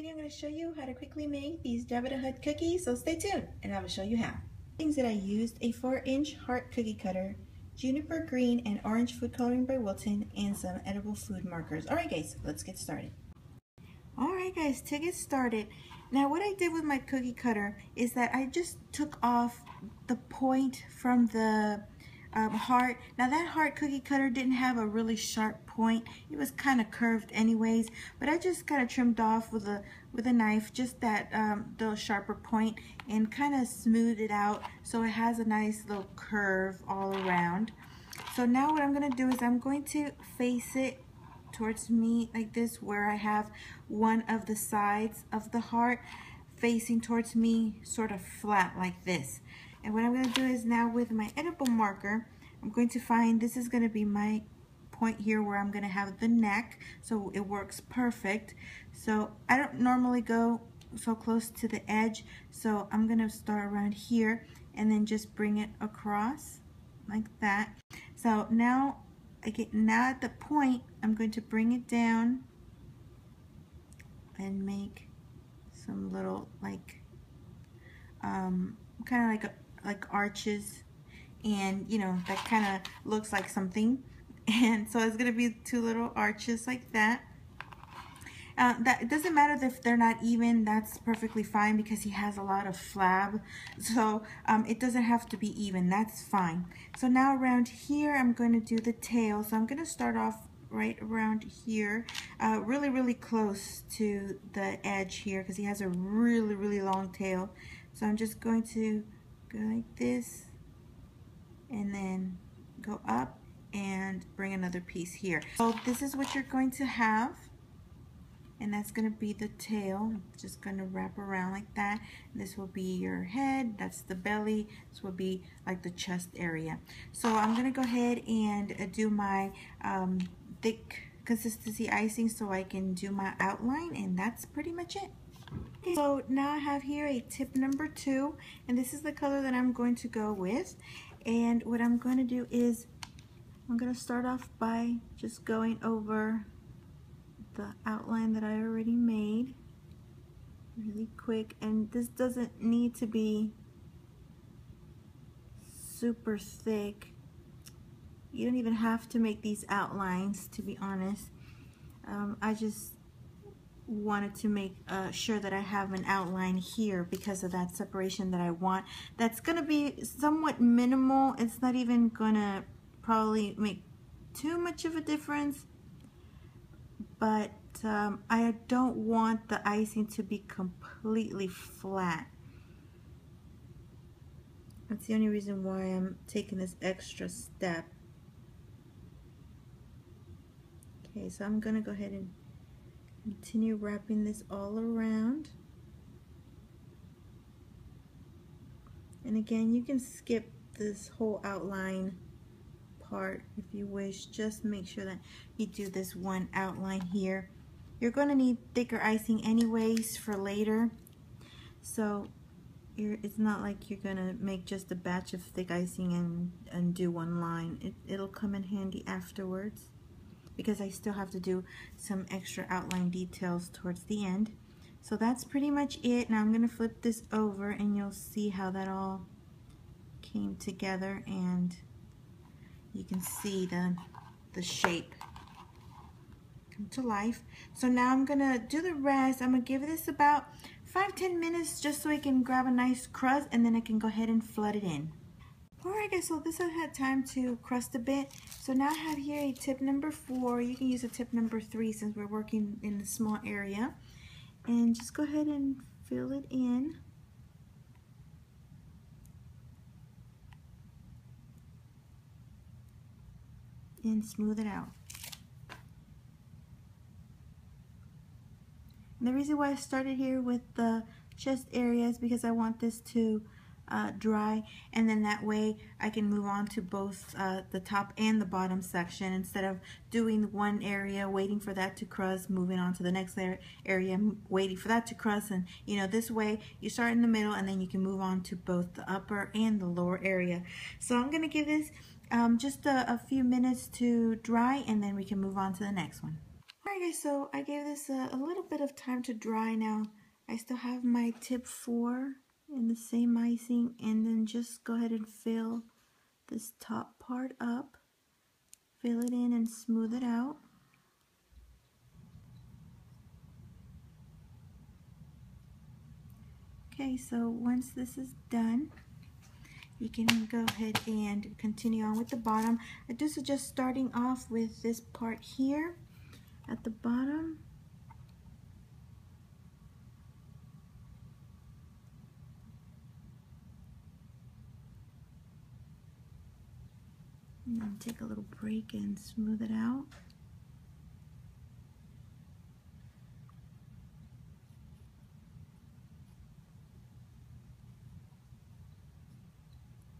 video, I'm going to show you how to quickly make these Jabba the Hutt cookies, so stay tuned and I will show you how. Things that I used: a 4-inch heart cookie cutter, juniper green and orange food coloring by Wilton, and some edible food markers. Alright guys, let's get started. Alright guys, to get started, now what I did with my cookie cutter is that I just took off the point from the heart. Now that heart cookie cutter didn't have a really sharp point. It was kind of curved anyways, but I just kind of trimmed off with a knife just that the sharper point and kind of smoothed it out so it has a nice little curve all around. So now what I'm going to do is I'm going to face it towards me like this, where I have one of the sides of the heart facing towards me sort of flat like this. And what I'm going to do is now with my edible marker, I'm going to find, this is going to be my point here where I'm going to have the neck, so it works perfect. So I don't normally go so close to the edge, so I'm going to start around here and then just bring it across like that. So now at the point, I'm going to bring it down and make some little kind of like arches, and you know, that kind of looks like something. And so it's gonna be 2 little arches like that. That it doesn't matter if they're not even, that's perfectly fine because he has a lot of flab, so it doesn't have to be even, that's fine. So now around here I'm going to do the tail, so I'm going to start off right around here, really close to the edge here because he has a really long tail. So I'm just going to go like this and then go up and bring another piece here. So this is what you're going to have, and that's going to be the tail. Just going to wrap around like that. This will be your head, that's the belly, this will be like the chest area. So I'm going to go ahead and do my thick consistency icing so I can do my outline, and that's pretty much it. Okay, so now I have here a tip number 2, and this is the color that I'm going to go with. And what I'm going to do is I'm going to start off by just going over the outline that I already made really quick, and this doesn't need to be super thick. You don't even have to make these outlines, to be honest. I just wanted to make sure that I have an outline here because of that separation that I want. That's going to be somewhat minimal. It's not even going to probably make too much of a difference, but I don't want the icing to be completely flat. That's the only reason why I'm taking this extra step. Okay, so I'm going to go ahead and continue wrapping this all around. And again, you can skip this whole outline part if you wish. Just make sure that you do this one outline here. You're going to need thicker icing anyways for later, so it's not like you're going to make just a batch of thick icing and do one line. It'll come in handy afterwards, because I still have to do some extra outline details towards the end. So that's pretty much it. Now I'm going to flip this over and you'll see how that all came together, and you can see the shape come to life. So now I'm going to do the rest. I'm going to give this about 5-10 minutes just so I can grab a nice crust, and then I can go ahead and flood it in. Alright guys, so this has had time to crust a bit. So now I have here a tip number 4. You can use a tip number 3 since we're working in a small area. And just go ahead and fill it in. And smooth it out. And the reason why I started here with the chest area is because I want this to dry, and then that way I can move on to both the top and the bottom section instead of doing one area, waiting for that to crust, moving on to the next area, waiting for that to crust. And you know, this way you start in the middle and then you can move on to both the upper and the lower area. So I'm going to give this just a few minutes to dry, and then we can move on to the next one. Alright guys, so I gave this a little bit of time to dry now. I still have my tip 4 in the same icing, and then just go ahead and fill this top part up. Fill it in and smooth it out. Okay, so once this is done, you can go ahead and continue on with the bottom. I do suggest starting off with this part here at the bottom. And then take a little break and smooth it out.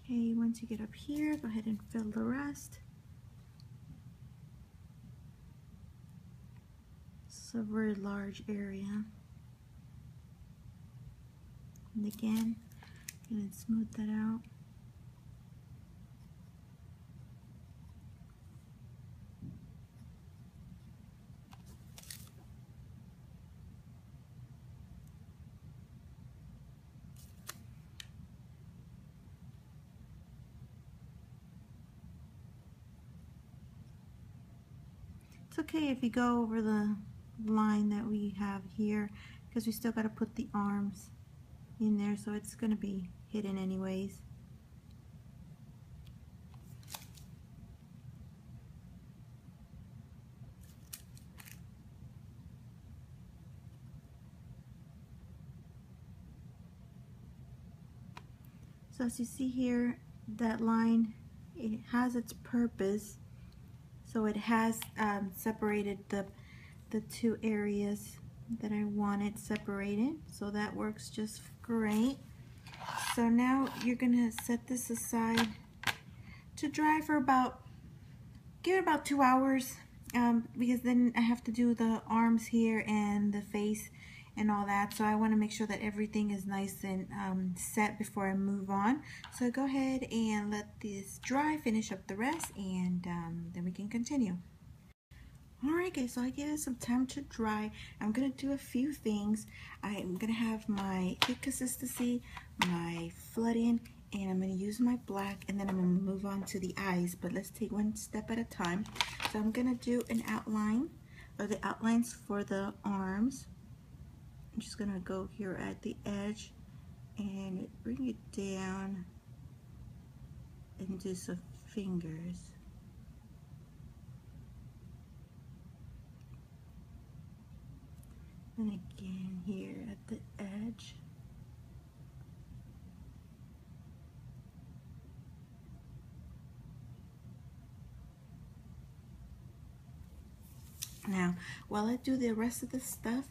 Okay, once you get up here, go ahead and fill the rest. It's a very large area. And again, and then smooth that out. It's okay if you go over the line that we have here, because we still got to put the arms in there, so it's going to be hidden anyways. So as you see here, that line, it has its purpose. So it has separated the two areas that I wanted separated. So that works just great. So now you're gonna set this aside to dry for give it about 2 hours, because then I have to do the arms here and the face and all that. So I want to make sure that everything is nice and set before I move on. So go ahead and let this dry, finish up the rest, and then we can continue. Alright guys, so I gave it some time to dry. I'm going to do a few things. I'm going to have my thick consistency, my flood in, and I'm going to use my black, and then I'm going to move on to the eyes. But let's take one step at a time. So I'm going to do an outline, or the outlines for the arms. I'm just going to go here at the edge and bring it down and do some fingers. And again here at the edge. Now, while I do the rest of the stuff,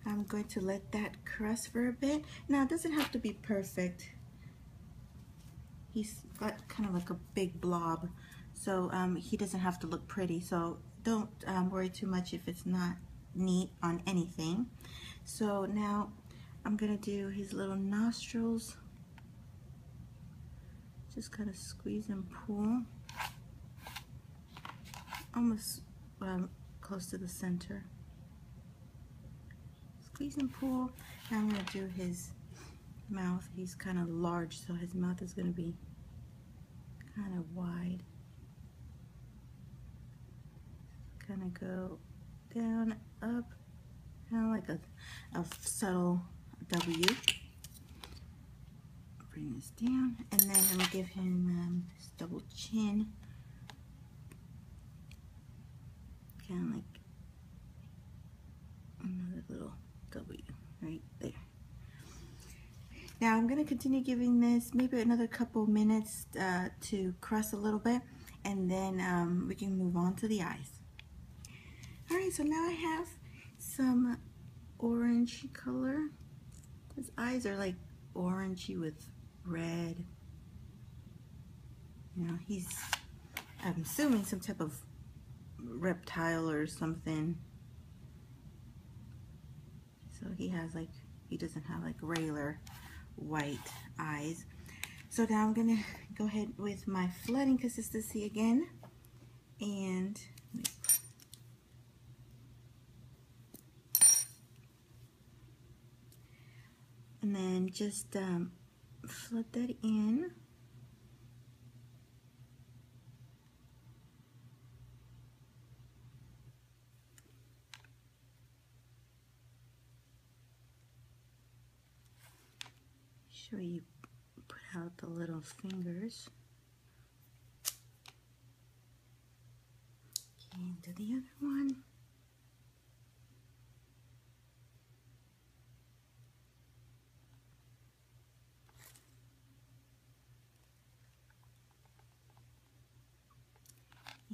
I'm going to let that crust for a bit. Now, it doesn't have to be perfect. He's got kind of like a big blob, so he doesn't have to look pretty. So don't worry too much if it's not neat on anything. So now I'm gonna do his little nostrils. Just kind of squeeze and pull, almost close to the center. Squeeze and pull. Now I'm gonna do his mouth. He's kind of large, so his mouth is gonna be kind of wide. Kind of go down, up, kind of like a subtle W. Bring this down, and then I'm gonna give him this double chin, kind of like another little W right there. Now I'm going to continue giving this maybe another couple minutes to crust a little bit, and then we can move on to the eyes. Alright, so now I have some orange color. His eyes are like orangey with red. You know, he's, I'm assuming, some type of reptile or something. So he has like, he doesn't have like regular white eyes. So now I'm gonna go ahead with my flooding consistency again, and And then just flood that in. Show you put out the little fingers. Okay, do the other one.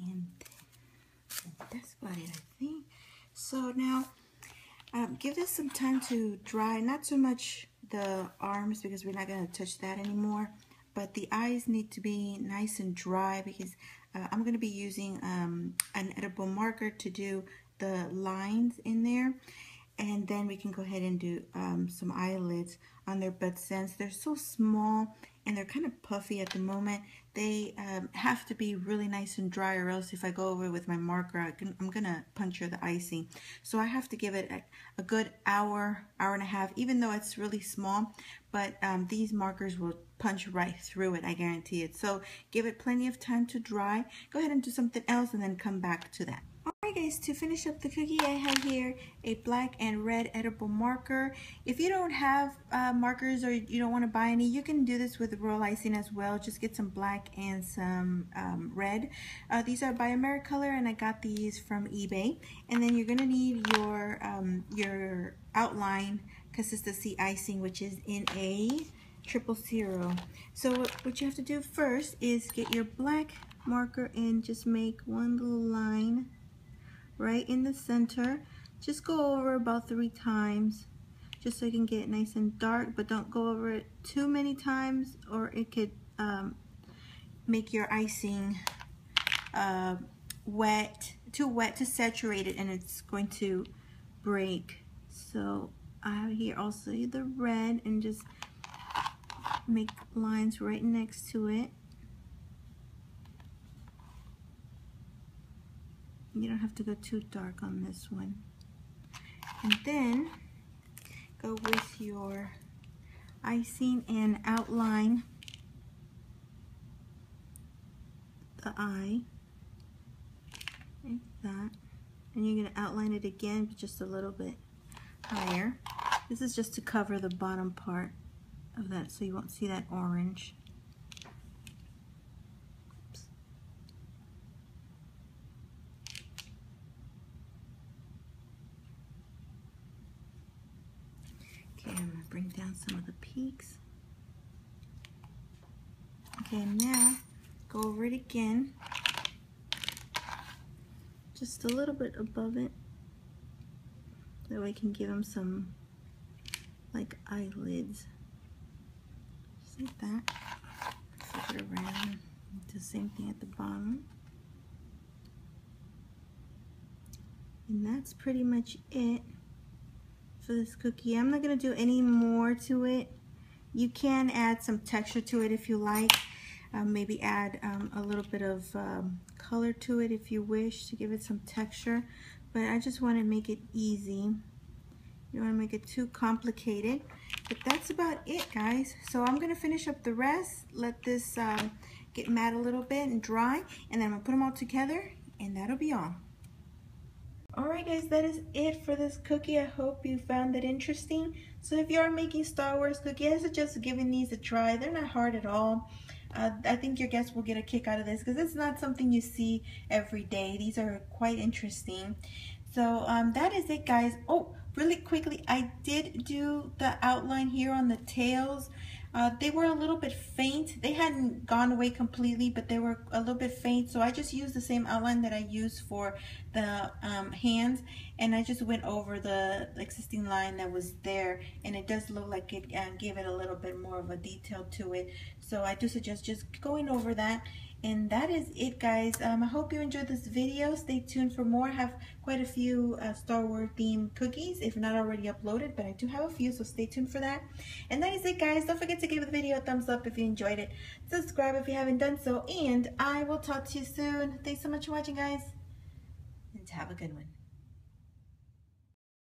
And that's about it, I think. So now, give this some time to dry. Not so much the arms because we're not going to touch that anymore. But the eyes need to be nice and dry because I'm going to be using an edible marker to do the lines in there. And then we can go ahead and do some eyelids on there. But since they're so small and they're kind of puffy at the moment, they have to be really nice and dry, or else if I go over with my marker, I'm going to puncture the icing. So I have to give it a good hour, hour and a half, even though it's really small. But these markers will punch right through it, I guarantee it. So give it plenty of time to dry. Go ahead and do something else and then come back to that. Alright guys, to finish up the cookie, I have here a black and red edible marker. If you don't have markers or you don't want to buy any, you can do this with royal icing as well. Just get some black and some red. These are by Americolor and I got these from eBay. And then you're going to need your outline consistency icing, which is in a 000. So what you have to do first is get your black marker and just make one little line right in the center. Just go over about 3 times just so you can get it nice and dark, but don't go over it too many times or it could make your icing too wet to saturate it and it's going to break. So I have here also the red and just make lines right next to it. You don't have to go too dark on this one. And then go with your icing and outline the eye like that. And you're going to outline it again, but just a little bit higher. This is just to cover the bottom part of that so you won't see that orange. Okay, I'm going to bring down some of the peaks. Okay, now go over it again. Just a little bit above it. That way I can give them some like eyelids. Just like that. Flip it around. Do the same thing at the bottom. And that's pretty much it for this cookie. I'm not going to do any more to it. You can add some texture to it if you like. Maybe add a little bit of color to it if you wish to give it some texture. But I just want to make it easy. You don't want to make it too complicated. But that's about it, guys. So I'm going to finish up the rest. Let this get matte a little bit and dry. And then I'm going to put them all together. And that'll be all. Alright guys, that is it for this cookie. I hope you found it interesting. So if you are making Star Wars cookies, I suggest giving these a try. They're not hard at all. I think your guests will get a kick out of this because it's not something you see every day. These are quite interesting. So that is it, guys. Oh, really quickly, I did do the outline here on the tails. They were a little bit faint. They hadn't gone away completely, but they were a little bit faint. So I just used the same outline that I used for the hands, and I just went over the existing line that was there, and it does look like it gave it a little bit more of a detail to it. So I do suggest just going over that. And that is it, guys. I hope you enjoyed this video. Stay tuned for more. I have quite a few Star Wars themed cookies, if not already uploaded, but I do have a few, so stay tuned for that. And that is it, guys. Don't forget to give the video a thumbs up if you enjoyed it. Subscribe if you haven't done so, and I will talk to you soon. Thanks so much for watching, guys, and have a good one.